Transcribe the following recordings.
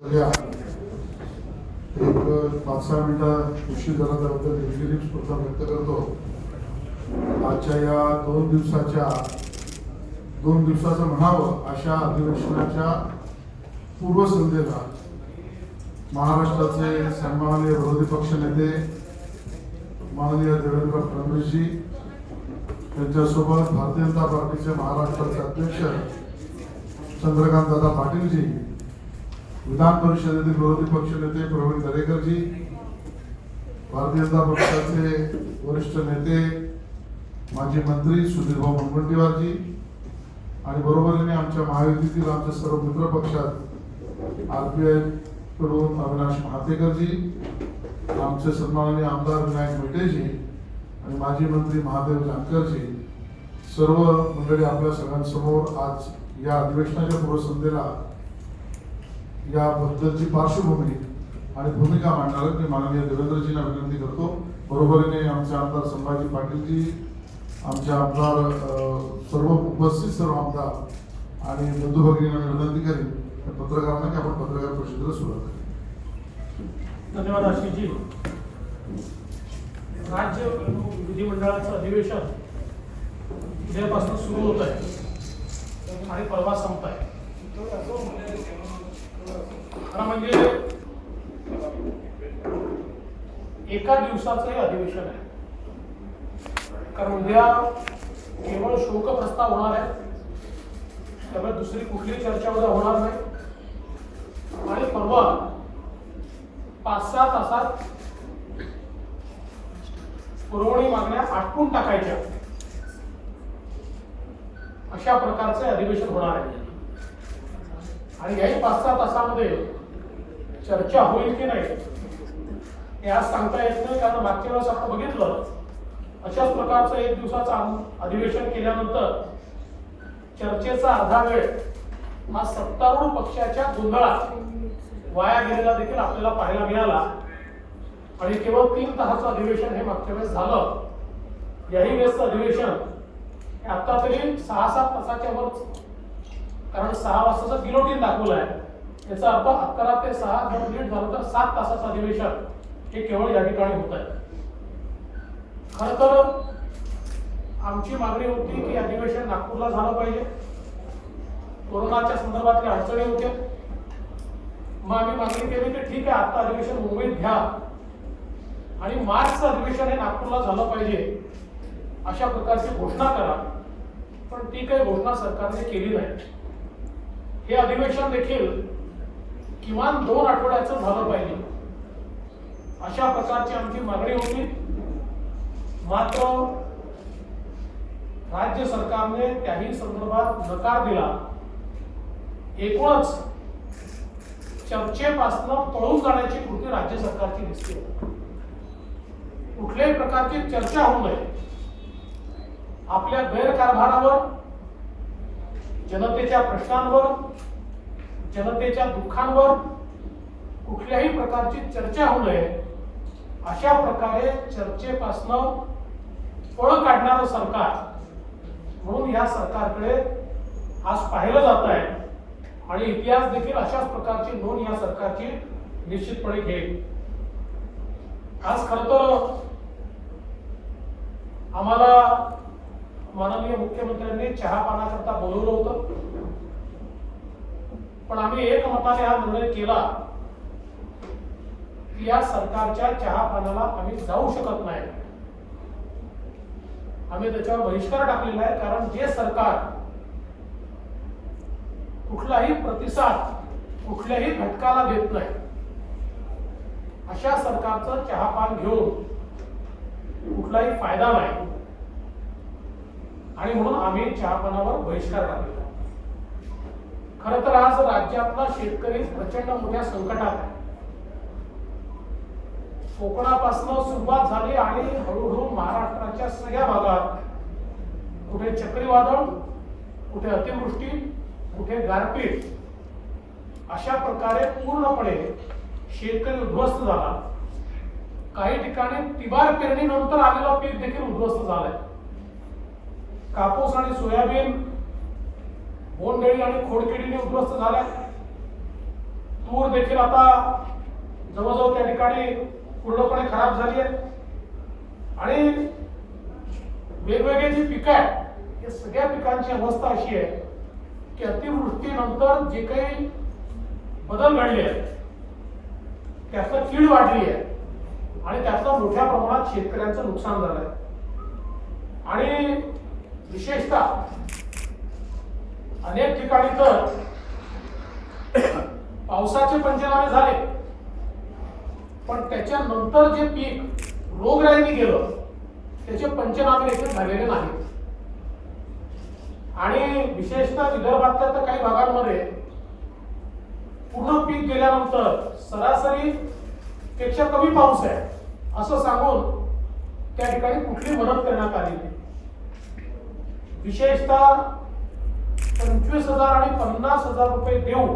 एक 5-6 मिनिटं उशीर झाला त्याबद्दल दिलगिरी स्फूर्त व्यक्त करतो. आजच्या या 2 दिवसाचं म्हणावं अशा अधिवेशनाच्या पूर्वसंध्येला महाराष्ट्राचे सन्माननीय विरोधी पक्ष नेते माननीय देवेंद्र फडणवीसजी यांच्यासोबत भारतीय जनता पार्टीचे महाराष्ट्राचे अध्यक्ष चंद्रकांतदादा पाटीलजी, विधान परिषदेतील विरोधी पक्ष नेते प्रवीण दरेकरजी, भारतीय जनता पक्षाचे वरिष्ठ नेते माजी मंत्री सुधीरभाऊ मुनगंटीवारजी आणि बरोबरीने आमच्या महायुतीतील आमचे सर्व मित्र पक्षात RPI कडून अविनाश महातेकरजी, आमचे सन्माननीय आमदार विनायक मेटेजी आणि माजी मंत्री महादेव जानकरजी, सर्व मंडळी आपल्या सगळ्यांसमोर आज या अधिवेशनाच्या पूर्वसंध्येला याबद्दलची पार्श्वभूमी आणि भूमिका मांडणार मी माननीय देवेंद्रजींना विनंती करतो. बरोबरीने आमचे आमदार संभाजी पाटीलजी, आमचे आमदार सर्व उपस्थित सर्व आमदार आणि बंधू भगिनींना विनंती करेन पत्रकारांना की आपण पत्रकार परिषदेला सुरुवात करू. धन्यवाद आशिषजी. राज्य विधिमंडळाचं अधिवेशन उद्यापासून सुरू होत आहे आणि परवा संपत आहे. खरं म्हणजे एका दिवसाचं हे अधिवेशन आहे, कारण उद्या केवळ शोक प्रस्ताव होणार आहे, त्यामुळे दुसरी कुठली चर्चा उद्या होणार नाही आणि परवा 5-6 तासात पुरवणी मागण्या आटपून टाकायच्या अशा प्रकारचे अधिवेशन होणार आहे. आणि याही 5-6 तासामध्ये चर्चा होईल की नाही हे आज सांगता येत नाही, कारण मागच्या वेळेस आपण बघितलं अशाच प्रकारचं एक दिवसाचं अधिवेशन केल्यानंतर चर्चेचा अर्धा वेळ हा सत्तारूढ पक्षाच्या गोंधळात वाया गेलेला देखील आपल्याला पाहायला मिळाला. आणि केवळ 3 तासाचं अधिवेशन हे मागच्या वेळेस झालं. याही वेळेसचं अधिवेशन आता तरी 6-7 तासाच्या वर, कारण 6 वाजताचं गिलोटीन दाखवलं आहे, याचा अर्थ 11 ते 6 जर लीड झालं तर 7 तासाचं अधिवेशन हे केवळ या ठिकाणी होत आहे. खरं तर आमची मागणी होती की अधिवेशन नागपूरला झालं पाहिजे. कोरोनाच्या संदर्भातल्या अडचणी होत्या, मग आम्ही मागणी केली की ठीक आहे, आता अधिवेशन मुंबईत घ्या आणि मार्चचं अधिवेशन हे नागपूरला झालं पाहिजे अशा प्रकारची घोषणा करा. पण ती काही घोषणा सरकारने केली नाही. हे अधिवेशन देखील किमान 2 आठवड्याचं झालं पाहिजे अशा प्रकारची आमची मागणी होती. मात्र राज्य सरकारने त्याही संदर्भात नकार दिला. एकूणच चर्चेपासून पळून जाण्याची कृती राज्य सरकारची दिसते. कुठल्याही प्रकारची चर्चा होऊ नये. आपल्या गैरकारभारावर, जनतेच्या प्रश्नांवर, जनतेच्या दुःखांवर कुठल्याही प्रकारची चर्चा होऊ नये अशा प्रकारे चर्चेपासून पळ काढणारं सरकार म्हणून या सरकारकडे आज पाहिलं जात आहे. आणि इतिहास देखील अशाच प्रकारची नोंद या सरकारची निश्चितपणे घेईल. आज खरं तर आम्हाला माननीय मुख्यमंत्र्यांनी चहा पानाकरता बोलवलं होतं, पण आम्ही एकमताने हा निर्णय केला की या सरकारच्या चहा पानाला आम्ही जाऊ शकत नाही. आम्ही त्याच्यावर बहिष्कार टाकलेला आहे, कारण जे सरकार कुठलाही प्रतिसाद कुठल्याही घटकाला देत नाही अशा सरकारचं चहापान घेऊन कुठलाही फायदा नाही. आणि म्हणून आम्ही चहापानावर बहिष्कार टाकलेला. खरं तर आज राज्यातला शेतकरी प्रचंड मोठ्या संकटात आहे. कोकणापासून सुरुवात झाली आणि हळूहळू महाराष्ट्राच्या सगळ्या भागात कुठे चक्रीवादळ, कुठे अतिवृष्टी, कुठे गारपीट अशा प्रकारे पूर्णपणे शेतकरी उद्ध्वस्त झाला. काही ठिकाणी तिबार पेरणीनंतर आलेला पीक देखील उद्ध्वस्त झालाय. कापूस आणि सोयाबीन, बोंडअळी आणि खोडकिडीने उद्ध्वस्त झाल्या. तूर देखील आता जवळजवळ त्या ठिकाणी पूर्णपणे खराब झाली आहे आणि वेगवेगळे जी पिकं आहेत या सगळ्या पिकांची अवस्था अशी आहे की अतिवृष्टीनंतर जे काही बदल घडले आहेत त्यातलं कीड वाढली आहे आणि त्यातलं मोठ्या प्रमाणात शेतकऱ्यांचं नुकसान झालंय आणि विशेषतः अनेक ठिकाणी तर पावसाचे पंचनामे झाले पण त्याच्यानंतर जे पीक रोगराईने गेलं त्याचे पंचनामे देखील झालेले नाही आणि विशेषतः विदर्भातल्या तर काही भागांमध्ये पूर्ण पीक गेल्यानंतर सरासरी पेक्षा कमी पाऊस आहे असं सांगून त्या ठिकाणी कुठली मदत करण्यात आली नाही. विशेषतः 25,000 आणि 50,000 रुपये देऊ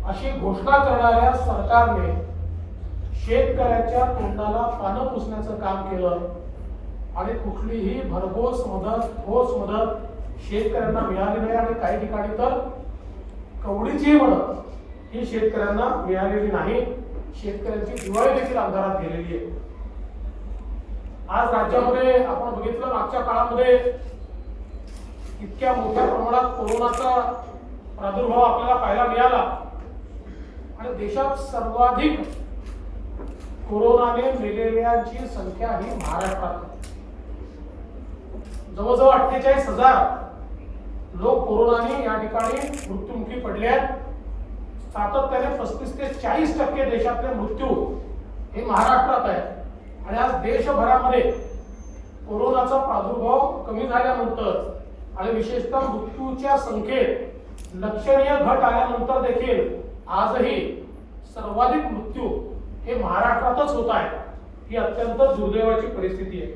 अशी घोषणा करणाऱ्या सरकारने शेतकऱ्याच्या तोंडाला पानं पुसण्याचं काम केलं आणि कुठलीही भरघोस मदत ठोस मदत शेतकऱ्यांना मिळाली नाही आणि काही ठिकाणी तर कवडीची मदत ही शेतकऱ्यांना मिळालेली नाही. शेतकऱ्यांची दिवाळी देखील अंधारात गेलेली आहे. आज राज्यामध्ये आपण बघितलं मागच्या काळामध्ये इतक्या मोठ्या प्रमाणात कोरोनाचा प्रादुर्भाव आपल्याला पाहायला मिळाला आणि देशात सर्वाधिक कोरोनाने मेलेल्यांची संख्या ही महाराष्ट्रात जवळजवळ 48,000 लोक कोरोनाने या ठिकाणी मृत्युमुखी पडले आहेत. सातत्याने 35 ते 40% देशातले मृत्यू हे महाराष्ट्रात आहे आणि आज देशभरामध्ये कोरोनाचा प्रादुर्भाव कमी झाल्यानंतर आणि विशेषतः मृत्यूच्या संख्येत लक्षणीय घट आल्यानंतर देखील आजही सर्वाधिक मृत्यू हे महाराष्ट्रातच होत आहे. ही अत्यंत दुर्दैवाची परिस्थिती आहे.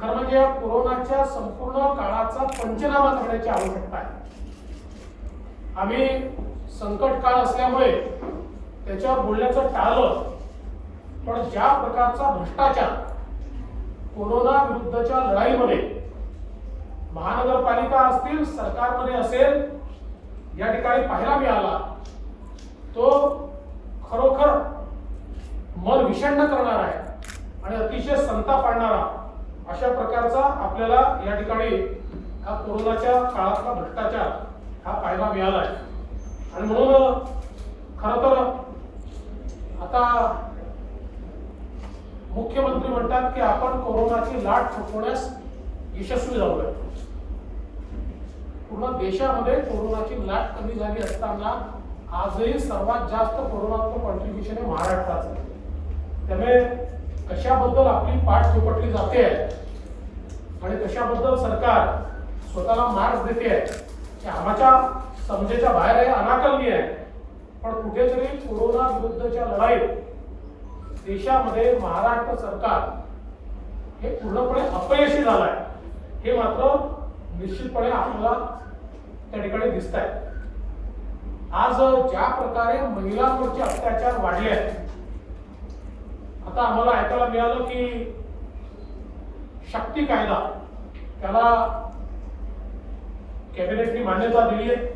खरं म्हणजे या कोरोनाच्या संपूर्ण काळाचा पंचनामा करण्याची आवश्यकता आहे. आम्ही संकट काळ असल्यामुळे त्याच्यावर बोलण्याचं टाळलं पण ज्या प्रकारचा भ्रष्टाचार कोरोना विरुद्धच्या लढाईमध्ये महानगरपालिका असतील सरकारमध्ये असेल या ठिकाणी पाहायला मिळाला तो खरोखर मन विषण्ण करणारा आहे आणि अतिशय संताप आणणारा अशा प्रकारचा आपल्याला या ठिकाणी हा कोरोनाच्या काळातला भ्रष्टाचार हा पाहायला मिळाला आहे. आणि म्हणून खरं तर आता मुख्यमंत्री म्हणतात की आपण कोरोनाची लाट थोपवण्यास यशस्वी झालोय. पूर्ण देशामध्ये कोरोनाची लाट कमी झाली असताना आजही सर्वात जास्त कोरोनाचं कॉन्ट्रीब्युशन हे महाराष्ट्राचं. त्यामुळे कशाबद्दल आपली पाठ थोपटली जाते आणि कशाबद्दल सरकार स्वतःला मार्क्स देते आहे आम्हाच्या समजेच्या बाहेर आहे, अनाकलनीय आहे. पण कुठेतरी कोरोना विरुद्धच्या लढाईत देशामध्ये महाराष्ट्र सरकार हे पूर्णपणे अपयशी झालं आहे हे मात्र निश्चितपणे आपल्याला त्या ठिकाणी दिसत आहे. आज ज्या प्रकारे महिलांवरचे अत्याचार वाढले आहेत आता आम्हाला ऐकायला मिळालं की शक्ती कायदा त्याला कॅबिनेटने मान्यता दिली आहे.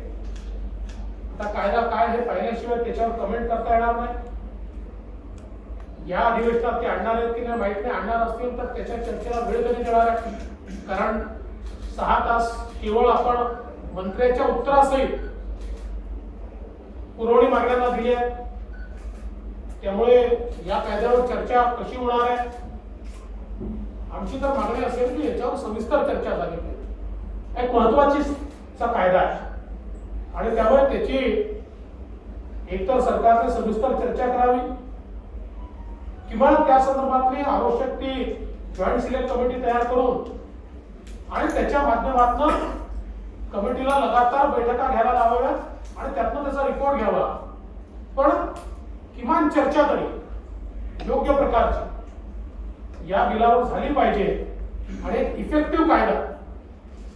आता कायदा काय हे पाहिल्याशिवाय त्याच्यावर कमेंट करता येणार नाही. या अधिवेशनात ते आणणार आहेत की नाही माहित नाही. आणणार असतील तर त्याच्या चर्चेला वेळ कधी देणार आहे कारण 6 तास केवळ आपण मंत्र्याच्या उत्तरासहित पुरवणी मागण्यांना दिली आहे. त्यामुळे या कायद्यावर चर्चा कशी होणार आहे आमची तर मागणी असेल की याच्यावर सविस्तर चर्चा झाली पाहिजे. एक महत्वाचा कायदा आहे आणि त्यामुळे त्याची एकतर सरकारने सविस्तर चर्चा करावी किंवा त्या संदर्भातली आवश्यक ती जॉईंट सिलेक्ट कमिटी तयार करून आणि त्याच्या माध्यमातून कमिटीला लगातार बैठका घ्यायला लावाव्यात आणि त्यातून त्याचा रिपोर्ट घ्यावा. पण किमान चर्चा तरी योग्य प्रकारची या बिलावर झाली पाहिजे आणि एक इफेक्टिव्ह कायदा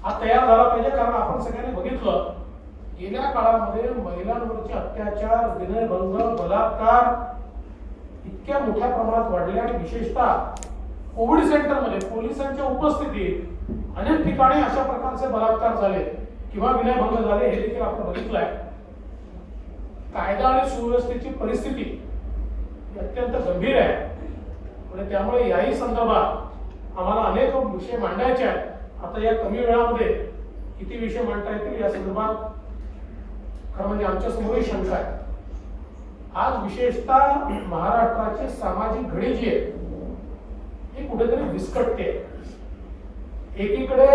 हा तयार झाला पाहिजे. कारण आपण सगळ्यांनी बघितलं गेल्या काळामध्ये महिलांवरचे अत्याचार विनयभंग बलात्कार इतक्या मोठ्या प्रमाणात वाढले आणि विशेषतः कोविड सेंटरमध्ये पोलिसांच्या उपस्थितीत अनेक ठिकाणी अशा प्रकारचे बलात्कार झाले किंवा विनयभंग झाले हे देखील आपण बघितलंय. कायदा आणि सुव्यवस्थेची परिस्थिती ही अत्यंत गंभीर आहे आणि त्यामुळे याही संदर्भात आम्हाला अनेक विषय मांडायचे आहेत. आता या कमी वेळामध्ये किती विषय मांडता येतील या संदर्भात खरं म्हणजे आमच्या समोरही शंका आहे. आज विशेषतः महाराष्ट्राची सामाजिक घडी जी आहे ही कुठेतरी विस्कटते. एकीकडे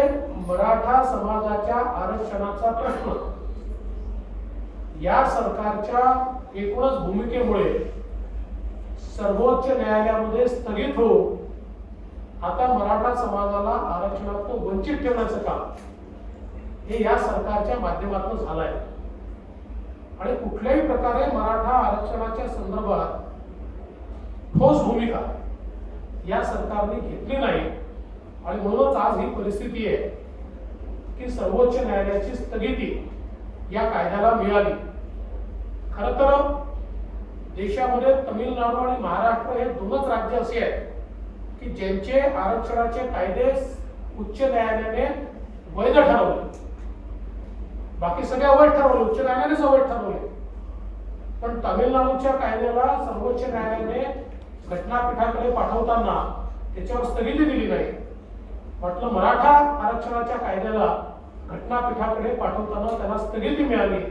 मराठा समाजाच्या आरक्षणाचा प्रश्न या सरकारच्या एकूणच भूमिकेमुळे सर्वोच्च न्यायालयामध्ये स्थगित होऊन आता मराठा समाजाला आरक्षणातून वंचित ठेवण्याचं काम हे या सरकारच्या माध्यमातून झालंय. आणि कुठल्याही प्रकारे मराठा आरक्षणाच्या संदर्भात ठोस भूमिका या सरकारने घेतली नाही आणि म्हणूनच आज ही परिस्थिती आहे की सर्वोच्च न्यायालयाची स्थगिती या कायद्याला मिळाली. खर तर देशामध्ये तमिळनाडू आणि महाराष्ट्र हे दोनच राज्य असे आहेत की ज्यांचे आरक्षणाचे कायदे उच्च न्यायालयाने वैध ठरवले. बाकी सगळे अवैध ठरवले, उच्च न्यायालयानेच अवैध ठरवले. पण तमिळनाडूच्या कायद्याला सर्वोच्च न्यायालयाने घटनापीठाकडे पाठवताना त्याच्यावर स्थगिती दिली नाही. म्हटलं मराठा आरक्षणाच्या कायद्याला घटनापीठाकडे पाठवताना त्यांना स्थगिती मिळाली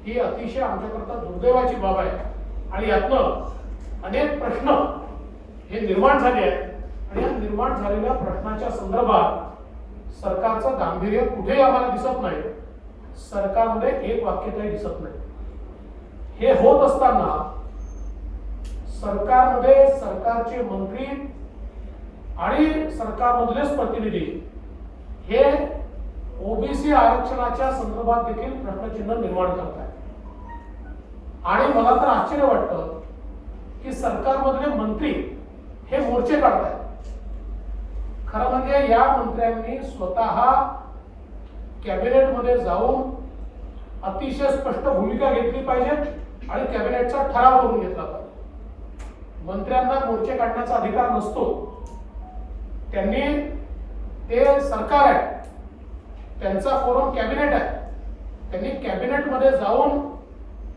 ही अतिशय आमच्याकरता दुर्दैवाची बाब आहे. आणि यातनं अनेक प्रश्न हे निर्माण झाले आहेत आणि या निर्माण झालेल्या प्रश्नाच्या संदर्भात सरकारचं गांभीर्य कुठेही आम्हाला दिसत नाही. सरकारमध्ये एक वाक्यताही दिसत नाही. हे होत असताना सरकारमध्ये सरकारचे मंत्री आणि सरकारमधलेच प्रतिनिधी हे ओबीसी आरक्षणाच्या संदर्भात देखील प्रश्नचिन्ह निर्माण करत आहेत. आणि मला तर आश्चर्य वाटतं की सरकारमधले मंत्री हे मोर्चे काढतात. खरं म्हणजे या मंत्र्यांनी स्वतः कॅबिनेटमध्ये जाऊन अतिशय स्पष्ट भूमिका घेतली पाहिजे आणि कॅबिनेटचा ठराव करून घेतला पाहिजे. मंत्र्यांना मोर्चे काढण्याचा अधिकार नसतो. त्यांनी ते सरकार आहे, त्यांचा फोरम कॅबिनेट आहे. त्यांनी कॅबिनेटमध्ये जाऊन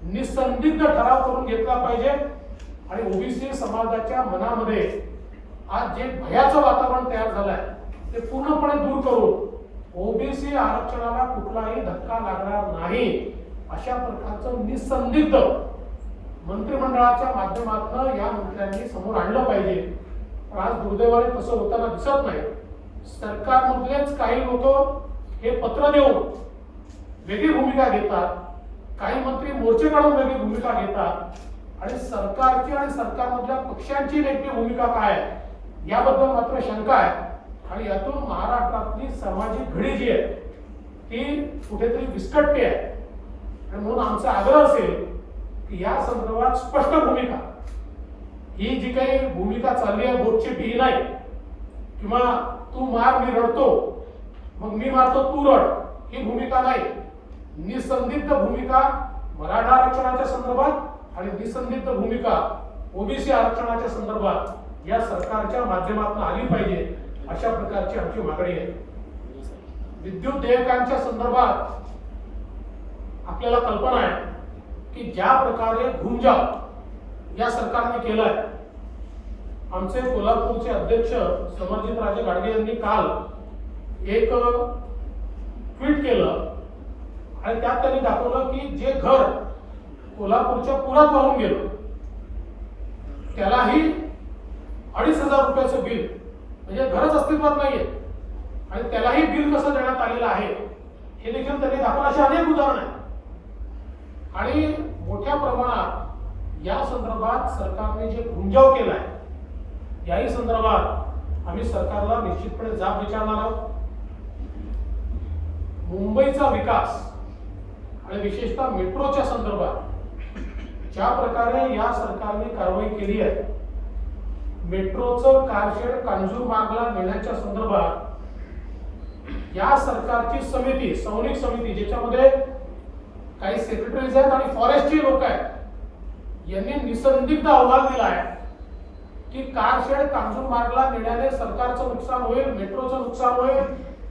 निसंदिग्ध ठराव करून घेतला पाहिजे आणि ओबीसी समाजाच्या मनामध्ये आज जे भयाचं वातावरण तयार झालंय ते पूर्णपणे दूर करून ओबीसी आरक्षणाला कुठलाही धक्का लागणार नाही अशा प्रकारचं निसंदिग्ध मंत्रिमंडळाच्या माध्यमातून या मंत्र्यांनी समोर आणलं पाहिजे. पण आज दुर्दैवाने तसं होताना दिसत नाही. सरकारमधलेच काही लोक हे पत्र देऊन वेगळी भूमिका घेतात, काही मंत्री मोर्चे काढून वेगळी भूमिका घेतात आणि सरकारची आणि सरकारमधल्या पक्षांची नेमकी भूमिका काय आहे याबद्दल मात्र शंका आहे. आणि यातून महाराष्ट्रातली सामाजिक घडी जी आहे ती कुठेतरी विस्कटते आहे. आणि म्हणून आमचा आग्रह असेल की या संदर्भात स्पष्ट भूमिका, ही जी काही भूमिका चालली आहे बोटची भी नाही किंवा तू मार मी रडतो मग मी मारतो तू रड, ही भूमिका नाही. निसंदिग्ध भूमिका मराठा आरक्षणाच्या संदर्भात आणि निसंदिग्ध भूमिका ओबीसी आरक्षणाच्या संदर्भात या सरकारच्या माध्यमातून आली पाहिजे अशा प्रकारची आमची मागणी आहे. विद्युत देयकांच्या संदर्भात आपल्याला कल्पना आहे की ज्या प्रकारे घुमजाव या सरकारने केलाय, आमचे कोल्हापूरचे अध्यक्ष समरजितराजे गाडगे यांनी काल एक ट्विट केलं आणि त्यात त्यांनी दाखवलं की जे घर कोल्हापूरच्या पुरात वाहून गेलं त्यालाही 2,500 रुपयाचं बिल, म्हणजे घरच अस्तित्वात नाहीये आणि त्यालाही बिल कसं देण्यात आलेलं आहे हे देखील त्यांनी दाखवलं. अशी अनेक उदाहरणं आहेत. आणि मोठ्या प्रमाणात या संदर्भात सरकारने जे घुमजाव केलाय याही संदर्भात आम्ही सरकारला निश्चितपणे जाब विचारणार आहोत. मुंबईचा विकास आणि विशेषतः मेट्रोच्या संदर्भात ज्या प्रकारे या सरकारने कारवाई केली आहे, मेट्रोचं कारशेड कांजूरमार्गला नेण्याच्या संदर्भात या सरकारची समिती, संवनिक समिती ज्याच्यामध्ये काही सेक्रेटरीज आहेत आणि फॉरेस्टची लोक आहेत, यांनी निसंदिग्ध अहवाल दिला आहे की कारशेड कांजूरमार्गला नेण्याने सरकारचं नुकसान होईल, मेट्रोचं नुकसान होईल,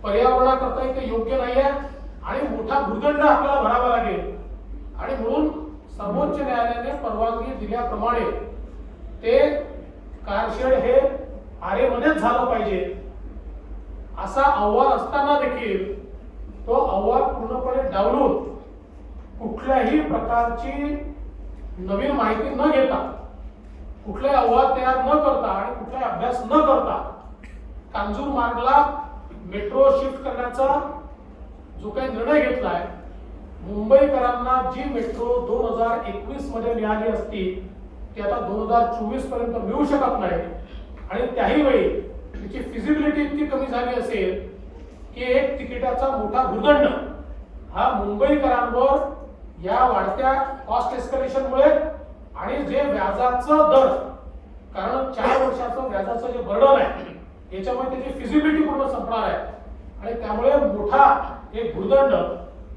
पर्यावरणाकरता ते योग्य नाहीये आणि मोठा भूदंड आपल्याला भरावा लागेल. आणि म्हणून सर्वोच्च न्यायालयाने परवानगी दिल्याप्रमाणे ते कारशेड हे आरेमध्येच झालं पाहिजे असा अहवाल असताना देखील तो अहवाल पूर्णपणे डावलून कुठल्याही प्रकारची नवीन माहिती न घेता, कुठलाही अहवाल तयार न करता आणि कुठलाही अभ्यास न करता कांजूर मार्गला मेट्रो शिफ्ट करण्याचा जो काही निर्णय घेतलाय, मुंबईकरांना जी मेट्रो 2021 मध्ये मिळाली असती ती आता 2024 पर्यंत मिळू शकत नाही आणि त्याही वेळी तिची फिजिबिलिटी इतकी कमी झाली असेल की एक तिकिटाचा मोठा भूदंड हा मुंबईकरांवर या वाढत्या कॉस्ट एस्कलेशनमुळे आणि जे व्याजाचं दर, कारण 4 वर्षाचं व्याजाचं जे बर्डन आहे याच्यामुळे त्याची फिजिबिलिटी पूर्ण संपणार आहे आणि त्यामुळे मोठा एक भूदंड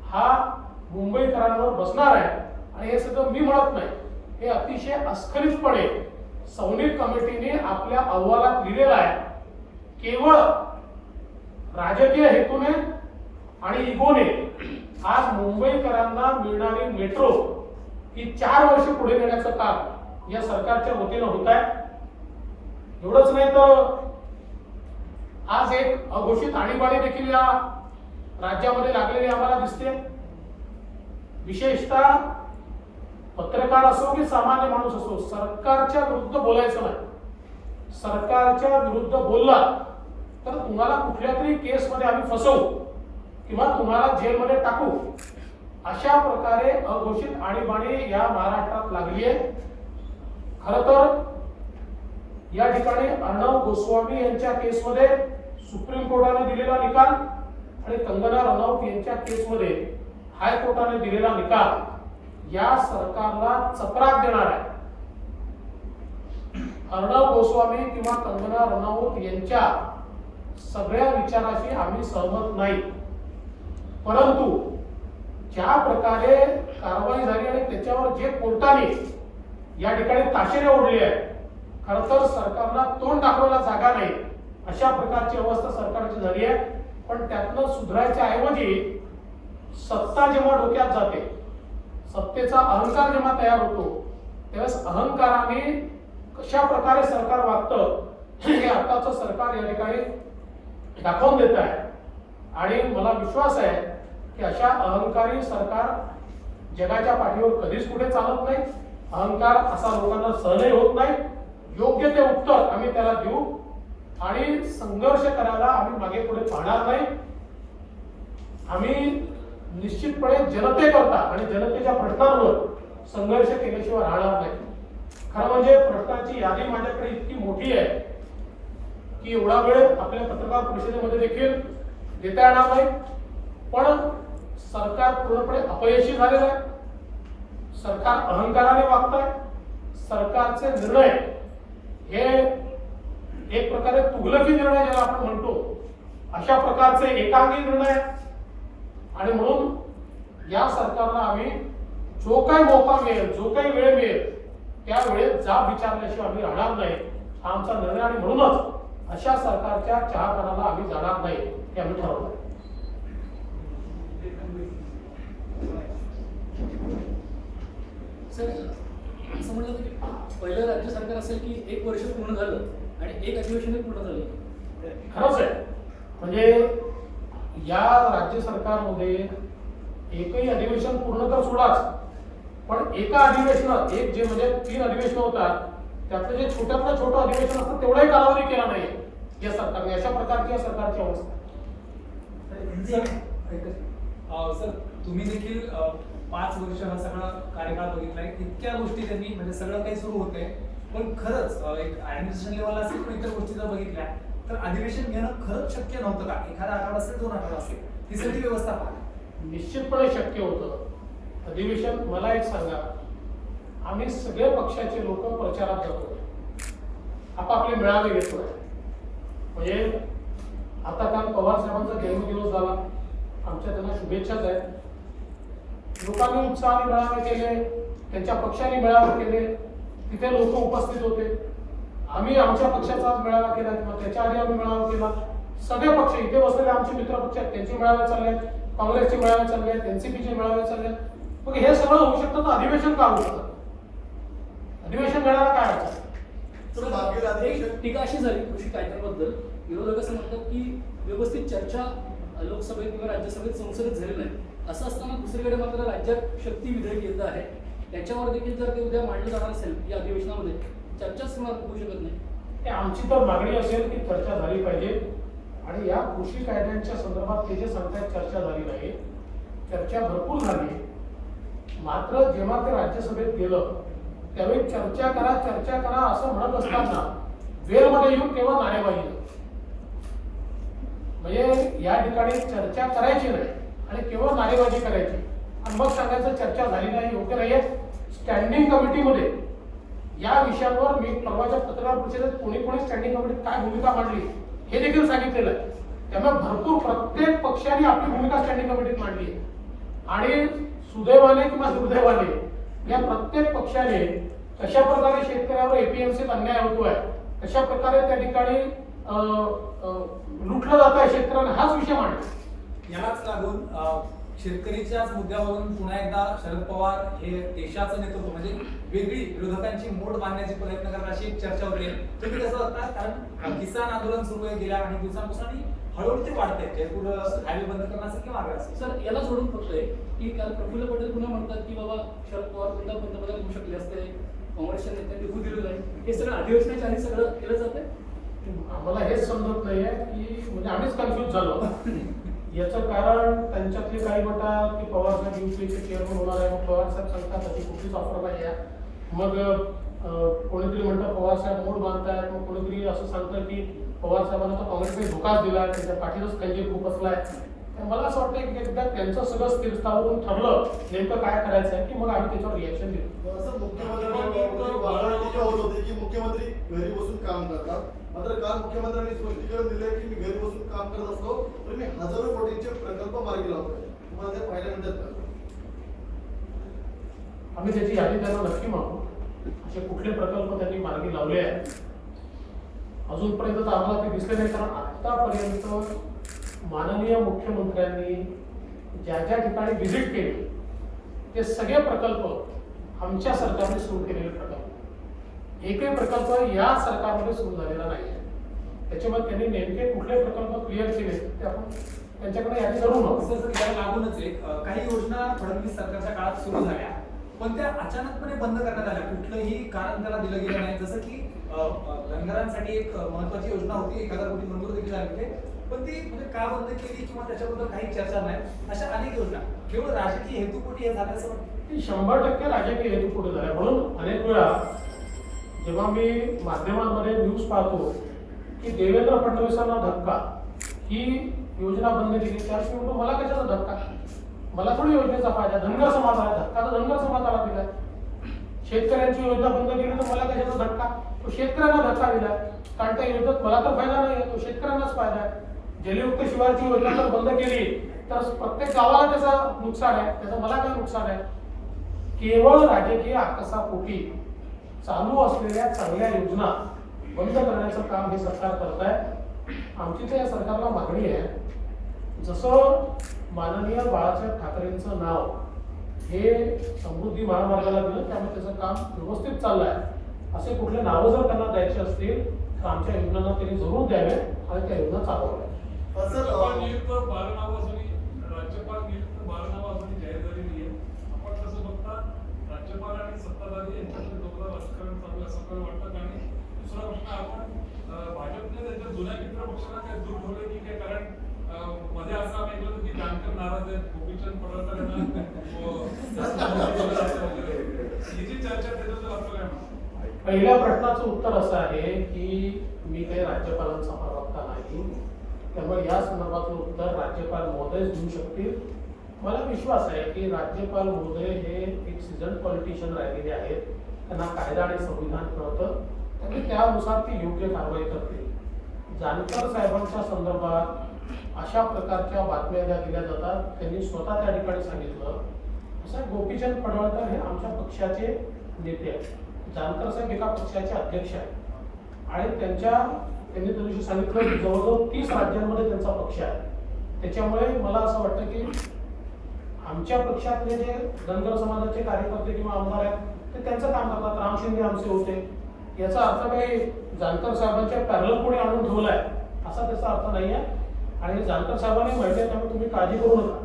हा मुंबईकरांवर बसणार आहे. आणि हे सगळं मी म्हणत नाही, हे अतिशय अस्खलितपणे सौनिक कमिटीने आपल्या अहवालात लिहिलेलं आहे. केवळ राजकीय हेतूने आणि इगोने आज मुंबईकरांना मिळणारी मेट्रो ही 4 वर्ष पुढे नेण्याचं काम या सरकारच्या वतीनं होत आहे. एवढंच नाही तर आज एक अघोषित आणीबाणी देखील या राज्यामध्ये लागलेली आम्हाला दिसते. विशेषतः पत्रकार असो की सामान्य माणूस असो, सरकारच्या विरुद्ध बोलायचं नाही. सरकारच्या विरुद्ध बोलला तर तुम्हाला कुठल्या तरी केसमध्ये आम्ही फसवू किंवा तुम्हाला जेलमध्ये टाकू, अशा प्रकारे अघोषित आणीबाणी या महाराष्ट्रात लागली आहे. खरं तर या ठिकाणी अर्णव गोस्वामी यांच्या केसमध्ये सुप्रीम कोर्टाने दिलेला निकाल आणि कंगना रनौत यांच्या केसमध्ये हायकोर्टाने दिलेला निकाल या सरकारला चपराक देणार आहे. अर्णव गोस्वामी किंवा कंगना रनौत यांच्या सगळ्या विचाराशी आम्ही सहमत नाही, परंतु ज्या प्रकारे कारवाई झाली आणि त्याच्यावर जे कोर्टाने या ठिकाणी ताशेरे ओढले आहे, खरं तर सरकारला तोंड दाखवायला जागा नाही अशा प्रकारची अवस्था सरकारची झाली आहे. पण त्यातनं सुधारायच्या ऐवजी सत्ता जेव्हा डोक्यात जाते, सत्तेचा अहंकार जेव्हा तयार होतो, त्यावेळेस अहंकाराने कशा प्रकारे सरकार वागतं हे आताचं सरकार या ठिकाणी दाखवून देत आहे. आणि मला विश्वास आहे की अशा अहंकारी सरकार जगाच्या पाठीवर कधीच कुठे चालत नाही. अहंकार असा लोकांना सहनही होत नाही. योग्य ते उत्तर आम्ही त्याला देऊ आणि संघर्ष करायला आम्ही मागे पुढे पाहणार नाही. आम्ही निश्चितपणे जनतेकरता आणि जनतेच्या प्रश्नांवर संघर्ष केल्याशिवाय राहणार नाही. खरं म्हणजे प्रश्नांची यादी माझ्याकडे इतकी मोठी आहे की एवढा वेळ आपल्या पत्रकार परिषदेमध्ये देखील देता येणार नाही. पण सरकार पूर्णपणे अपयशी झालेलं आहे. सरकार अहंकाराने वागत आहे. सरकारचे निर्णय हे एक प्रकारे तुगलकी निर्णय ज्याला आपण म्हणतो अशा प्रकारचे एकांगी निर्णय. आणि म्हणून या सरकारला आम्ही जो काही मौका मिळेल, जो काही वेळ मिळेल त्या वेळेत जाब विचारल्याशिवाय आम्ही राहणार नाही, हा आमचा निर्णय. आणि म्हणूनच अशा सरकारच्या चहापानाला आम्ही जाणार नाही हे आम्ही ठरवलं. सर, असं म्हणलं की पहिलं राज्य सरकार असेल की 1 वर्ष पूर्ण झालं आणि 1 अधिवेशन पूर्ण झालं. खरंच आहे. म्हणजे या राज्य सरकारमध्ये एकही अधिवेशन पूर्ण तर सोडाच, पण एका अधिवेशनात एक जे म्हणजे 3 अधिवेशन होतात त्यातलं जे छोट्यातलं छोटं अधिवेशन असतं तेवढाही कालावधी केला नाही या सरकारने. अशा प्रकारची या सरकारची अवस्था. सर, तुम्ही देखील 5 वर्ष हा सगळा कार्यकाळ बघितलाय. इतक्या गोष्टी त्यांनी म्हणजे सगळं काही सुरू होते, पण खरंच एक ऍडमिनिस्ट्रेशन लेवल असेल पण इतर गोष्टी जर बघितल्या तर अधिवेशन घेणं खरंच शक्य नव्हतं का? एखादा आठवडा असेल, 2 आठवडा असेल, ती सगळी व्यवस्था पाहा. निश्चितपणे शक्य होतं अधिवेशन. मला एक सांगा, आम्ही सगळे पक्षाचे लोक प्रचारात जातो, आपापले मेळावे घेतोय. म्हणजे आता काल पवार साहेबांचा जन्मदिवस झाला, आमच्या त्यांना शुभेच्छाच आहेत. लोकांनी उत्साहाने मेळावे केले, त्यांच्या पक्षाने मेळावे केले, तिथे लोक उपस्थित होते. आम्ही आमच्या पक्षाचा आज मेळावा केला किंवा त्याच्या आधी आम्ही मेळावा केला. सगळे पक्ष इथे बसलेले आमचे मित्र पक्ष आहेत, त्यांचे मेळावे चालले आहेत, काँग्रेसचे मेळावे चालले आहेत, एनसीपीचे मेळावे चालले आहेत. मग हे सगळं होऊ शकतं तर अधिवेशन का होऊ शकतं? अधिवेशन घेण्याला काय अडचण? तर मागील एक अधिवेशन टीका अशी झाली कृषी कायद्याबद्दल, विरोधक असं म्हणतात की व्यवस्थित चर्चा लोकसभेत किंवा राज्यसभेत संसदेत झाली नाही. असं असताना दुसरीकडे मात्र राज्यात शक्ती विधेयक येत आहे, त्याच्यावर देखील जर ते उद्या मांडलं जाणार असेल या अधिवेशनामध्ये, चर्चाच होऊ शकत नाही. हे आमची तर मागणी असेल की चर्चा झाली पाहिजे आणि या कृषी कायद्यांच्या संदर्भात ते जे सांगतायत चर्चा झाली नाही, चर्चा भरपूर झाली. मात्र जेव्हा ते राज्यसभेत गेलं त्यावेळी चर्चा करा असं म्हणत असताना वेळमध्ये येऊन केवळ नारेबाजी. म्हणजे या ठिकाणी चर्चा करायची नाही आणि केवळ नारेबाजी करायची आणि मग सांगायचं चर्चा झाली नाही, योग्य नाहीये. स्टँडिंग कमिटीमध्ये या विषयांवर मी परवाच्या पत्रकार परिषदेत कोणी स्टँडिंग कमिटीत काय भूमिका मांडली हे देखील सांगितलेलं आहे. त्यामुळे भरपूर प्रत्येक पक्षाने आपली भूमिका स्टँडिंग कमिटीत मांडली आहे आणि सुदैवाने किंवा दुर्दैवाने या प्रत्येक पक्षाने कशा प्रकारे शेतकऱ्यावर एपीएमसीत अन्याय होतोय, कशा प्रकारे त्या ठिकाणी लुटलं जात आहे शेतकऱ्यांना, हाच विषय मांडला. यालाच लागून शेतकरीच्याच मुद्द्यावरून पुन्हा एकदा शरद पवार हे देशाचं नेतृत्व म्हणजे वेगळी विरोधकांची मोड बांधण्याचे प्रयत्न करतात अशी एक चर्चा होते. तुम्ही कसं बघता? कारण किसान आंदोलन सुरू आहे गेल्या काही दिवसांपासून आणि हळूहळू ते वाढते. जयपूर हायवे बंद करणं असेल किंवा मागे असेल. सर, याला जोडून फक्त आहे की काल प्रफुल्ल पटेल पुन्हा म्हणतात की बाबा शरद पवार पुन्हा पंतप्रधान होऊ शकले असते, काँग्रेसच्या नेत्यांनी होऊ दिलेलं आहे. हे सगळं अधिवेशनाच्या आधी सगळं केलं जातंय. आम्हाला हेच समजत नाहीये की म्हणजे आम्हीच कन्फ्युज झालो. याचं कारण त्यांच्यातले काही म्हणतात की पवार साहेब युपीचे चेअरमन होणार आहे, मग पवार साहेब सांगतात अशी कुठलीच ऑफर नाही आहे. मग कोणीतरी म्हणतात पवार साहेब मोड बांधतायत, मग कोणीतरी असं सांगतं की पवार साहेबांना तर काँग्रेसने धोकाच दिला, त्यांच्या पाठीतच खंजीर खूप असलाय. मला असं वाटतं की एकदा त्यांचं सगळं स्थिरस्थावरून ठरलं नेमकं काय करायचं आहे की मग आम्ही त्याच्यावर रिॲक्शन देऊ. असं मुख्यमंत्र्यांनी होत होते की मुख्यमंत्री घरी बसून काम करतात. मात्र काल मुख्यमंत्र्यांनी स्पष्टीकरण दिले की मी घरी बसून काम करत असलो तर मी हजारो कोटींचे प्रकल्प मार्गी लावतोय. तुम्हाला ते पाहायला मिळतात का? आम्ही त्याची यादी त्यांना नक्की मागू. असे कुठले प्रकल्प त्यांनी मार्गी लावले आहेत अजूनपर्यंत तर आम्हाला ते दिसले नाही. कारण आतापर्यंत माननीय मुख्यमंत्र्यांनी ज्या ज्या ठिकाणी व्हिजिट केली ते सगळे प्रकल्प आमच्या सरकारने सुरू केलेले प्रकल्प, एकही प्रकल्प या सरकारमध्ये सुरू झालेला नाही आहे. त्याच्यामुळे त्यांनी नेमके कुठले प्रकल्प क्लिअर केले ते आपण त्यांच्याकडे यादी करू नका. सर, याला लागूनच एक काही योजना फडणवीस सरकारच्या काळात सुरू झाल्या पण त्या अचानकपणे बंद करण्यात आल्या. कुठलंही कारण त्याला दिलं गेलं नाही. जसं की धनगरांसाठी एक महत्वाची योजना होती, 1000 कोटी मंजूर देखील झाले होते, पण ती म्हणजे का बंद केली किंवा त्याच्याबद्दल काही चर्चा नाही. अशा अनेक योजना केवळ राजकीय हेतूपोटी हे झालं असं वाटतं. 100% राजकीय हेतू पुढे झाला. म्हणून अनेक वेळा जेव्हा मी माध्यमांमध्ये न्यूज पाहतो की देवेंद्र फडणवीसांना धक्का, ही योजना बंद केली, त्यावेळी म्हणतो मला कशाचा धक्का, मला थोडी योजनेचा फायदा, धनगर समाजाला धक्का तर धनगर समाजाला दिलाय. शेतकऱ्यांची योजना बंद केली तर मला कशाचा धक्का, तो शेतकऱ्यांना धक्का दिलाय. कारण त्या योजनेत मला तर फायदा नाही आहे, तो शेतकऱ्यांनाच फायदा आहे. जलयुक्त शिवारची योजना जर बंद केली तर प्रत्येक गावाला त्याचं नुकसान आहे, त्याचं मला काय नुकसान आहे. केवळ राजकीय आकसापोटी चालू असलेल्या चांगल्या योजना बंद करण्याचं काम हे सरकार करत आहे. आमची तर या सरकारला मागणी आहे, जसं माननीय बाळासाहेब ठाकरेंचं नाव हे समृद्धी महामार्गाला दिलं त्यामुळे त्याचं काम व्यवस्थित चाललं आहे. असे कुठले नावं जर त्यांना द्यायचे असतील तर आमच्या योजनांना त्यांनी जरूर द्यावे आणि त्या योजना चालवाव्या. राज्यपाल नियुक्त 12 नावासाठी जाहीर झालेली आहे. आपण कसं बघता राज्यपाल आणि सत्ताधारी यांच्यामध्ये दोघं राजकारण चालू आहे असं आपल्याला वाटतं. आणि दुसरा प्रश्न, आपण भाजपने त्यांच्या जुन्या मित्र पक्षाला काय दूर ठेवले की काय? कारण मध्ये असं आम्ही ऐकलं होतं की जानकर नाराज आहेत, गोपीचंद पडळकर ही जी चर्चा त्याच्याबद्दल आपलं काय म्हणणं? पहिल्या प्रश्नाचं उत्तर असं आहे की मी काही राज्यपालांचा प्रवक्ता नाही, त्यामुळे या संदर्भातलं उत्तर राज्यपाल महोदय देऊ शकतील. मला विश्वास आहे की राज्यपाल महोदय हे एक सीझन पॉलिटिशियन राहिलेले आहेत, त्यांना कायदा आणि संविधान कळतं, त्यामुळे त्यानुसार ते योग्य कारवाई करतील. जानकर साहेबांच्या संदर्भात अशा प्रकारच्या बातम्या ज्या दिल्या जातात त्यांनी स्वतः त्या ठिकाणी सांगितलं. असं गोपीचंद पडळकर हे आमच्या पक्षाचे नेते आहेत. जानकर साहेब एका पक्षाचे अध्यक्ष आहेत आणि त्यांनी त्या दिवशी सांगितलं की जवळजवळ 30 राज्यांमध्ये त्यांचा पक्ष आहे. त्याच्यामुळे मला असं वाटतं की आमच्या पक्षातले जे धनगर समाजाचे कार्यकर्ते किंवा आमदार आहेत ते त्यांचं काम करतात. राम शिंदे आमचे होते. याचा अर्थ काही जानकर साहेबांच्या पॅरल कोणी आणून ठेवलाय असा त्याचा अर्थ नाही आहे. आणि जानकर साहेबांनी म्हटले त्यामुळे तुम्ही काळजी करू नका.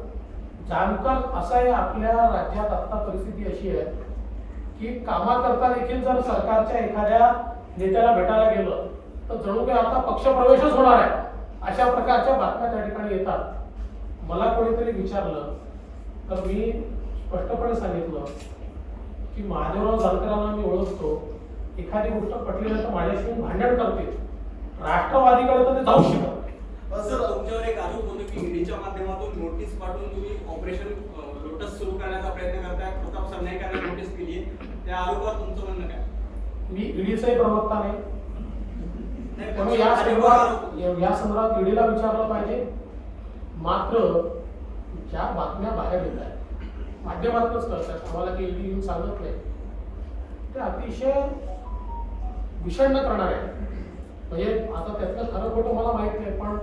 जानकर असं आहे, आपल्या राज्यात आता परिस्थिती अशी आहे की कामाकरता देखील जर सरकारच्या एखाद्या नेत्याला भेटायला गेलं तर जणू काही आता पक्षप्रवेशच होणार आहे अशा प्रकारच्या बातम्या त्या ठिकाणी येतात. मला कोणीतरी विचारलं तर मी स्पष्टपणे सांगितलं की महादेवराव जानकरांना मी ओळखतो, एखादी गोष्ट पटली नाही तर माझ्याशी भांडण करते, राष्ट्रवादीकडे तर ते जाऊ शकत नाही. सर, तुमच्यावर एक आरोप होतो की ईडीच्या माध्यमातून नोटीस पाठवून तुम्ही ऑपरेशन लोटस सुरू करण्याचा प्रयत्न करताय. प्रताप सरनाईकांनी नोटीस केली आहे, त्या आरोपावर तुमचं म्हणणं काय? मी ईडीचाही प्रवक्ता नाही, नाही, त्यामुळे या संदर्भात ईडीला विचारलं पाहिजे. मात्र ज्या बातम्या बाहेर येत आहेत माध्यमातूनच कळतात, आम्हाला काही ईडी येऊन सांगत नाही, ते अतिशय विषण्ण करणार आहे. म्हणजे आता त्यातलं खरं खोटं मला माहित नाही, पण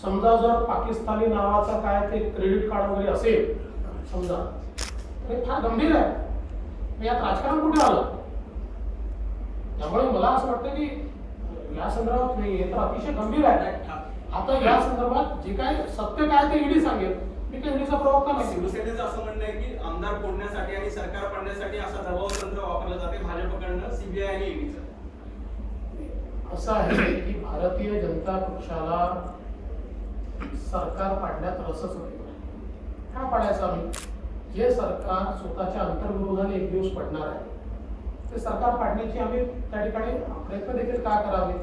समजा जर पाकिस्तानी नावाचा काय ते क्रेडिट कार्ड वगैरे असेल समजा, तर हे फार गंभीर आहे. मग यात राजकारण कुठे आलं? त्यामुळे मला असं वाटतं की या संदर्भात नाही, हे तर अतिशय गंभीर आहे. आता या संदर्भात जे काय सत्य काय ते ईडी सांगेल, मी काही ईडीचा प्रवक्ता नाही. शिवसेनेचं असं म्हणणं आहे की आमदार फोडण्यासाठी आणि सरकार पाडण्यासाठी असा दबाव तंत्र वापरलं जाते भाजपकडनं, सीबीआय आणि ईडीचं. असं आहे की भारतीय जनता पक्षाला सरकार पाडण्यात रसच नाही. का पाडायचं आम्ही? जे सरकार स्वतःच्या अंतर्विरोधाने एक दिवस पडणार आहे ते सरकार पाडण्याची आम्ही त्या ठिकाणी प्रयत्न देखील का करावे?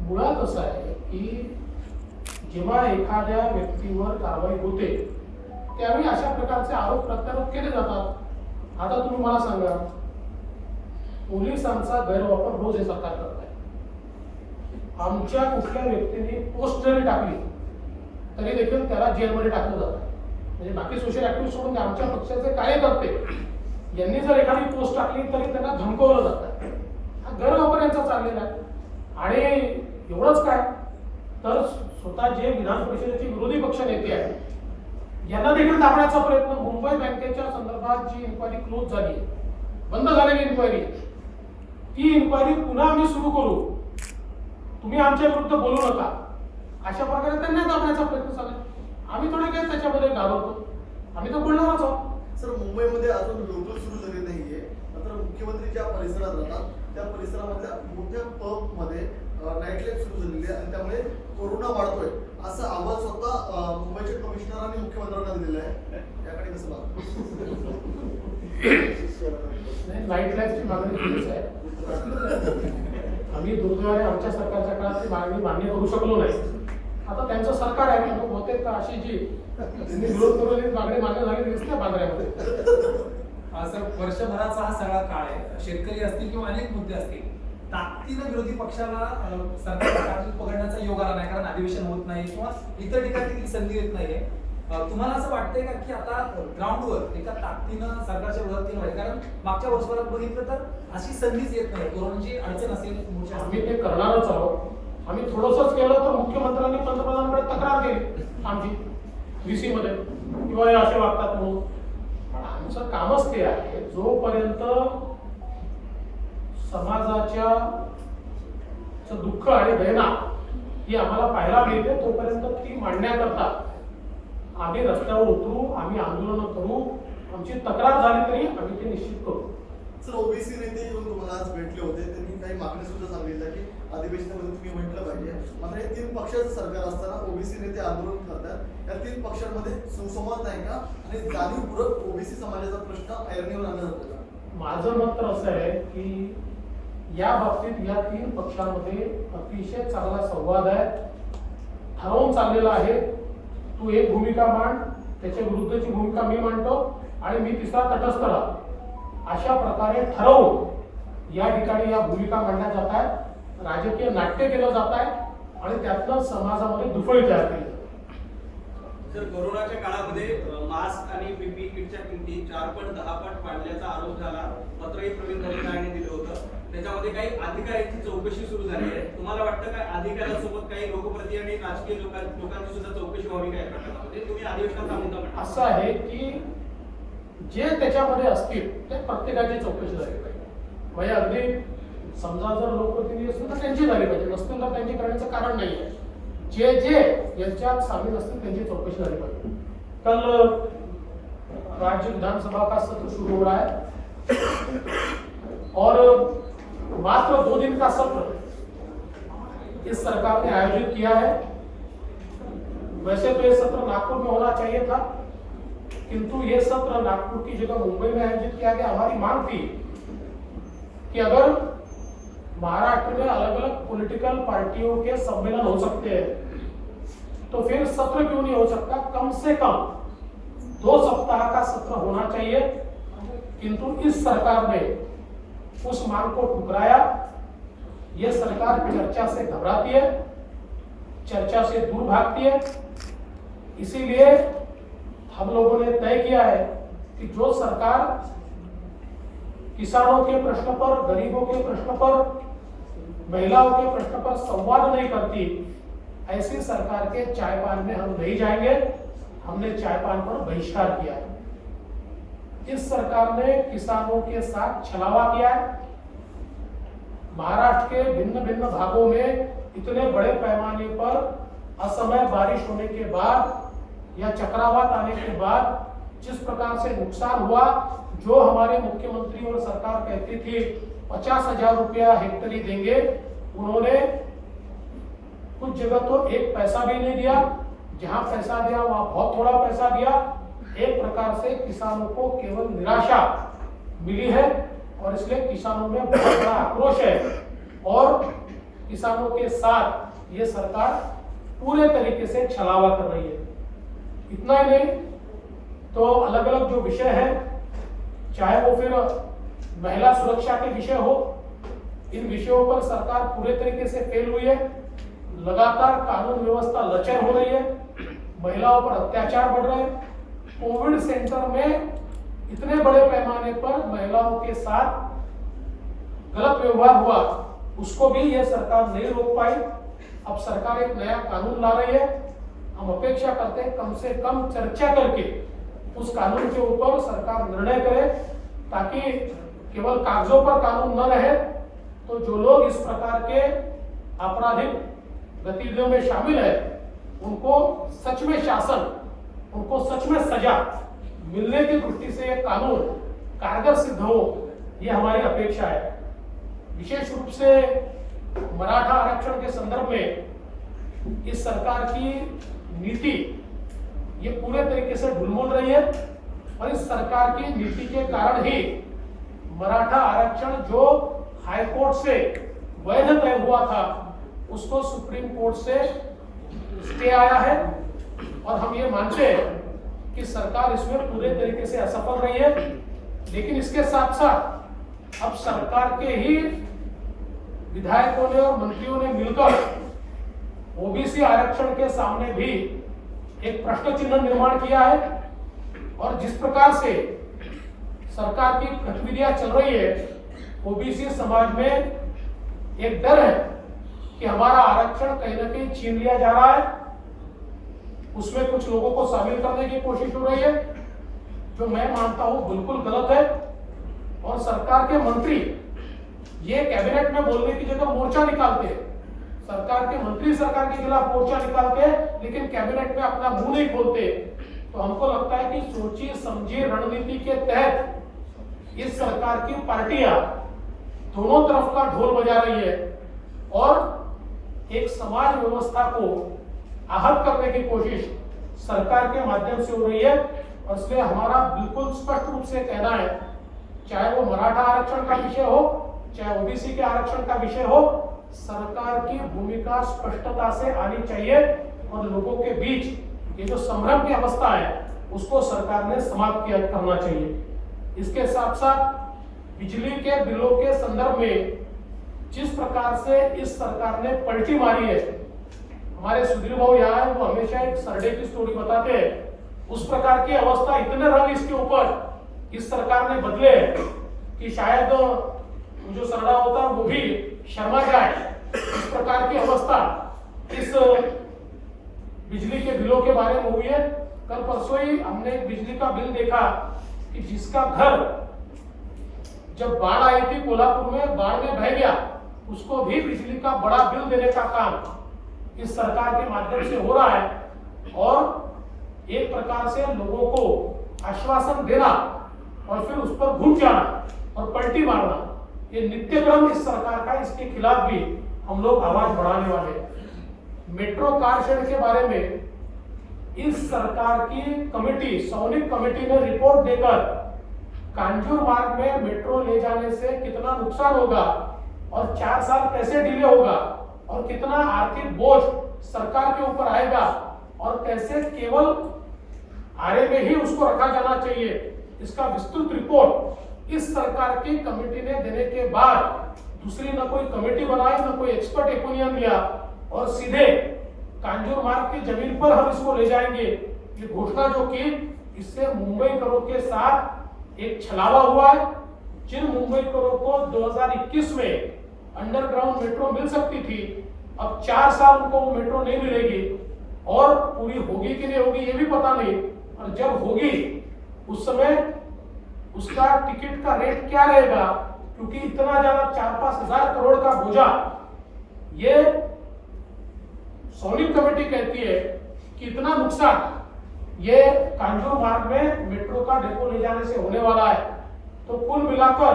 मुळात असं आहे की जेव्हा एखाद्या व्यक्तीवर कारवाई होते त्यावेळी अशा प्रकारचे आरोप प्रत्यारोप केले जातात. आता तुम्ही मला सांगा, पोलिसांचा गैरवापर रोज हे सरकार करत आहे. आमच्या कुठल्या व्यक्तीने पोस्ट जरी टाकली तरी देखील त्याला जेलमध्ये टाकलं जातं. म्हणजे बाकी सोशल ऍक्टिव्हिस्ट सोडून आमच्या पक्षाचे कार्यकर्ते यांनी जर एखादी पोस्ट टाकली तरी त्यांना धमकवलं जातं. हा गैरवापर यांचा चाललेला आहे. आणि एवढंच काय तर स्वतः जे विधान परिषदेचे विरोधी पक्ष नेते आहेत यांना देखील दाबण्याचा प्रयत्न. मुंबई बँकेच्या संदर्भात जी इन्क्वायरी क्लोज झाली, बंद झालेली इन्क्वायरी, ती इन्क्वायरी पुन्हा आम्ही सुरू करू, तुम्ही आमच्या विरुद्ध बोलू नका, अशा प्रकारे त्यांना दाबण्याचा प्रयत्न चालू आहे. आम्ही थोडे काय त्याच्यामध्ये घाबरतो, आम्ही तर बोलणारच आहोत. सर, मुंबईमध्ये अजून लोकल सुरू झाले नाहीये, मात्र मुख्यमंत्री ज्या परिसरात राहतात त्या परिसरामधल्या मोठ्या पब मध्ये नाईट लाईफ सुरू झालेली आहे आणि त्यामुळे कोरोना वाढतोय असा आवाज स्वतः मुंबईचे कमिशनरांनी मुख्यमंत्र्यांना दिलेला आहे. याकडे कसं बघा? नाईट लाईफची मागणी केलीच आहे. आम्ही दुर्दैवाने आमच्या सरकारच्या काळात ती मागणी मान्य करू शकलो नाही. आता त्यांचं सरकार आहे म्हणून बहुतेक अशी जी विरोध करून मागणी मान्य झाली दिसते बांद्र्यामध्ये. सर, वर्षभराचा हा सगळा काळ आहे. शेतकरी असतील किंवा अनेक मुद्दे असतील, ताकदीनं विरोधी पक्षाला सरकार पकडण्याचा योग आला नाही, कारण अधिवेशन होत नाही किंवा इतर ठिकाणी देखील संधी येत नाहीये. तुम्हाला असं वाटतंय का की आता ग्राउंडवर एका ताकदीनं सरकारच्या विरोधात केलं पाहिजे? कारण मागच्या वर्षभरात बघितलं तर अशी संधीच येत नाही. कोरोनाची अडचण असेल, आम्ही ते करणारच आहोत. आम्ही थोडंसंच केलं तर मुख्यमंत्र्यांनी पंतप्रधानांकडे तक्रार केली आमची VC मध्ये किंवा हे असे वागतात म्हणून. पण आमचं कामच ते आहे, जोपर्यंत समाजाच्या दुःख आणि वेदना ही आम्हाला पाहायला मिळते तोपर्यंत ती मांडण्याकरता आम्ही रस्त्यावर उतरू, आम्ही आंदोलन करू, आमची तक्रार झाली तरी आम्ही ते निश्चित करू. सर, ओबीसी नेते येऊन तुम्हाला आज भेटले होते, त्यांनी काही मागणी सुद्धा सांगितल्या की अधिवेशनामध्ये तुम्ही म्हटलं पाहिजे, मात्र हे 3 पक्षाचं सरकार असताना ओबीसी नेते आंदोलन करतात. या 3 पक्षांमध्ये सुसंवाद नाही का आणि जाणीवपूर्वक ओबीसी समाजाचा प्रश्न ऐरणीवर आणला जातो का? माझं मत तर असं आहे की या बाबतीत या 3 पक्षांमध्ये अतिशय चांगला संवाद आहे, ठरवून चाललेला आहे. तू एक भूमिका मांड, त्याच्या विरुद्धची भूमिका मी मांडतो आणि मी तिसरा तटस्थ राहतो, अशा प्रकारे ठरवून या ठिकाणी या भूमिका मांडल्या जात आहेत. राजकीय नाट्य केलं जात आहे आणि त्यातनं समाजामध्ये दुफळी तयार केली जाते. सर, कोरोनाच्या काळामध्ये मास्क आणि पीपीई किटच्या किमती 4 पट 10 पट वाढल्याचा आरोप झाला. पत्रही प्रवीण दरेकर यांनी दिलं होतं. त्याच्यामध्ये काही अधिकाऱ्यांची चौकशी सुरू झाली आहे. तुम्हाला वाटतं काय अधिकाऱ्यांसोबत काही लोकप्रतिनिधी आणि राजकीय लोकांची सुद्धा चौकशी व्हावी काय प्रकरणामध्ये? तुम्ही अधिवेशनात मुद्दा मांडला. असं आहे की जे त्याच्यामध्ये असतील ते प्रत्येकाची चौकशी झाली पाहिजे. म्हणजे अगदी समजा जर लोकप्रतिनिधी असतील तर त्यांची झाली पाहिजे, नसतील तर त्यांची करण्याचं कारण नाही आहे. जे जे यांच्यात सामील असतील त्यांची चौकशी झाली पाहिजे. कल राज्य विधानसभा का सत्र शुरू हो रहा है और मात्र 2 दिन का सत्र इस सरकार ने आयोजित किया है. वैसे तो ये सत्र नागपुर में होना चाहिए था, किंतु ये सत्र नागपुर की जगह मुंबई में आयोजित किया गया. हमारी मांग थी कि अगर महाराष्ट्र में अलग अलग पॉलिटिकल पार्टियों के सम्मेलन हो सकते हैं तो फिर सत्र क्यों नहीं हो सकता. कम से कम 2 सप्ताह का सत्र होना चाहिए. किंतु इस सरकार ने उस मांग को ठुकराया. यह सरकार चर्चा से घबराती है, चर्चा से दूर भागती है. इसीलिए हम लोगों ने तय किया है कि जो सरकार किसानों के प्रश्न पर, गरीबों के प्रश्न पर, महिलाओं के प्रश्न पर संवाद नहीं करती, ऐसी सरकार के चाय पान में हम नहीं जाएंगे. हमने चाय पान पर बहिष्कार किया है. इस सरकार ने किसानों के साथ छलावा किया है. महाराष्ट्र के भिन्न भिन्न भागों में इतने बड़े पैमाने पर असमय बारिश होने के बाद या चक्रवात आने के बाद जिस प्रकार से नुकसान हुआ, जो हमारे मुख्यमंत्री और सरकार कहती थी 50,000 रुपया हेक्टेरी देंगे, उन्होंने कुछ जगह तो 1 पैसा भी नहीं दिया. जहां पैसा दिया वहां बहुत थोड़ा पैसा दिया. एक प्रकार से किसानों को केवल निराशा मिली है और इसलिए किसानों में बहुत बड़ा आक्रोश है और किसानों के साथ ये सरकार पूरे तरीके से छलावा कर रही है. इतना ही नहीं तो अलग अलग जो विषय है, चाहे वो फिर महिला सुरक्षा के विषय हो, इन विषयों पर सरकार पूरे तरीके से फेल हुई है. लगातार कानून व्यवस्था लचर हो रही है, महिलाओं पर अत्याचार बढ़ रहे हैं. कोविड सेंटर में इतने बड़े पैमाने पर महिलाओं के साथ गलत व्यवहार हुआ, उसको भी यह सरकार नहीं रोक पाई. अब सरकार एक नया कानून ला रही है. हम अपेक्षा करते हैं कम से कम चर्चा करके उस कानून के ऊपर सरकार निर्णय करे, ताकि केवल कागजों पर कानून न रहे तो जो लोग इस प्रकार के आपराधिक गतिविधियों में शामिल है उनको सच में शासन, उनको सच में सजा मिलने की दृष्टि से यह कानून कारगर सिद्ध हो, ये हमारी अपेक्षा है. विशेष रूप से मराठा आरक्षण के संदर्भ में इस सरकार की नीति ये पूरे तरीके से ढुलमुल रही है और इस सरकार की नीति के कारण ही मराठा आरक्षण जो हाई कोर्ट से वैध तय हुआ था उसको सुप्रीम कोर्ट से स्टे आया है. और हम ये मानते हैं कि सरकार इसमें पूरे तरीके से असफल रही है. लेकिन इसके साथ साथ अब सरकार के ही विधायकों ने और मंत्रियों ने मिलकर ओबीसी आरक्षण के सामने भी एक प्रश्न चिन्ह निर्माण किया है. और जिस प्रकार से सरकार की गतिविधियां चल रही है, ओबीसी समाज में एक डर है कि हमारा आरक्षण कहीं ना कहीं छीन लिया जा रहा है. उसमें कुछ लोगों को शामिल करने की कोशिश हो रही है, जो मैं मानता हूं बिल्कुल गलत है. और सरकार के मंत्री ये कैबिनेट में बोलने की जगह मोर्चा निकालते हैं. सरकार के मंत्री सरकार के खिलाफ मोर्चा निकालते हैं, लेकिन कैबिनेट में अपना मुंह नहीं खोलते. तो हमको लगता है कि सोची समझी रणनीति के तहत इस सरकार की पार्टियां दोनों तरफ का ढोल बजा रही है और एक समाज व्यवस्था को आहत करने की कोशिश सरकार के माध्यम से हो रही है. और इसलिए हमारा बिल्कुल स्पष्ट रूप से कहना है, चाहे वो मराठा आरक्षण का विषय हो, चाहे ओबीसी के आरक्षण का विषय हो, सरकार की भूमिका स्पष्टता से आनी चाहिए और लोगों के बीच ये जो संभ्रम की अवस्था है उसको सरकार ने समाप्त करना चाहिए. इसके साथ साथ बिजली के बिलों के संदर्भ में जिस प्रकार से इस सरकार ने पलटी मारी है, हमारे सुधीर भाऊ यहाँ है, वो हमेशा एक सरडे की स्टोरी बताते हैं. उस प्रकार की अवस्था, इतने रंग इसके ऊपर इस सरकार ने बदले कि शायद जो सरडा होता है वो भी शर्मा जाए. इस प्रकार की अवस्था इस बिजली के बिलों के बारे में हुई है. कल परसों ही हमने एक बिजली का बिल देखा कि जिसका घर जब बाढ़ आई थी कोल्हापुर में, बाढ़ में बह गया, उसको भी बिजली का बड़ा बिल देने का काम इस सरकार के माध्यम से हो रहा है। और एक प्रकार से लोगों को आश्वासन देना और फिर उस पर घूम जाना और पलटी मारना, ये नित्य क्रम इस सरकार का। इसके खिलाफ भी हम लोग आवाज बढ़ाने वाले हैं। मेट्रो कार शेड के बारे में इस सरकार की कमेटी, सौनिक कमेटी ने रिपोर्ट देकर कांजूर मार्ग में मेट्रो ले जाने से कितना नुकसान होगा और 4 साल कैसे डिले होगा और कितना आर्थिक बोझ सरकार के ऊपर आएगा और कैसे केवल आरे में ही उसको रखा जाना चाहिए, इसका विस्तृत रिपोर्ट इस सरकार की कमेटी ने देने के बाद दूसरी न कोई कमेटी बनाई, न कोई एक्सपर्ट ओपिनियन लिया और सीधे कांजूर मार्ग की जमीन पर हम इसको ले जाएंगे, ये घोषणा जो की, इससे मुंबई करों के साथ एक छलावा हुआ है। जिन मुंबई करों को 2021 में अंडरग्राउंड मेट्रो मिल सकती थी, अब 4 साल उनको वो मेट्रो नहीं मिलेगी और पूरी होगी कि नहीं होगी ये भी पता नहीं। और जब होगी उस समय उसका टिकट का रेट क्या रहेगा, क्योंकि इतना ज्यादा 4-5 हजार करोड़ का बोझा, ये सौनिक कमेटी कहती है कि इतना नुकसान ये कांजूर मार्ग में मेट्रो का डेपो ले जाने से होने वाला है। तो कुल मिलाकर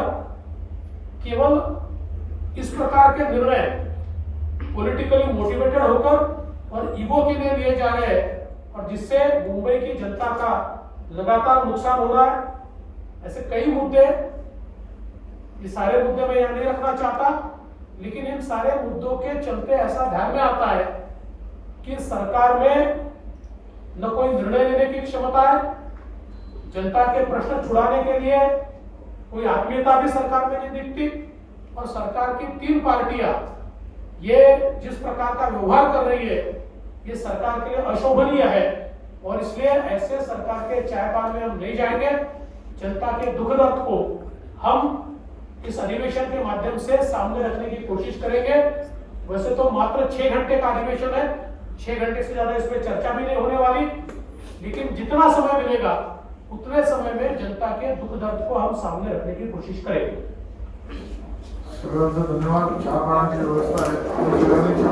केवल इस प्रकार के निर्णय पॉलिटिकली मोटिवेटेड होकर और ईगो के लिए लिए जा रहे हैं और जिससे मुंबई की जनता का लगातार नुकसान हो रहा है। ऐसे कई मुद्दे, ये सारे मुद्दे मैं यहाँ नहीं रखना चाहता, लेकिन इन सारे मुद्दों के चलते ऐसा ध्यान में आता है कि सरकार में न कोई निर्णय लेने की क्षमता है, जनता के प्रश्न छुड़ाने के लिए कोई आत्मीयता भी सरकार में नहीं दिखती और सरकार की 3 पार्टियां ये जिस प्रकार का व्यवहार कर रही है ये सरकार के लिए अशोभनीय है और इसलिए ऐसे सरकार के चायपान में हम नहीं जाएंगे। जनता के दुख दर्द को हम इस अधिवेशन के माध्यम से सामने रखने की कोशिश करेंगे। वैसे तो मात्र 6 घंटे का अधिवेशन है, 6 घंटे से ज्यादा इसमें चर्चा भी नहीं होने वाली, लेकिन जितना समय मिलेगा उतने समय में जनता के दुख दर्द को हम सामने रखने की कोशिश करेंगे। सगळ्यांचं धन्यवाद। चहा पाण्याची व्यवस्था आहे.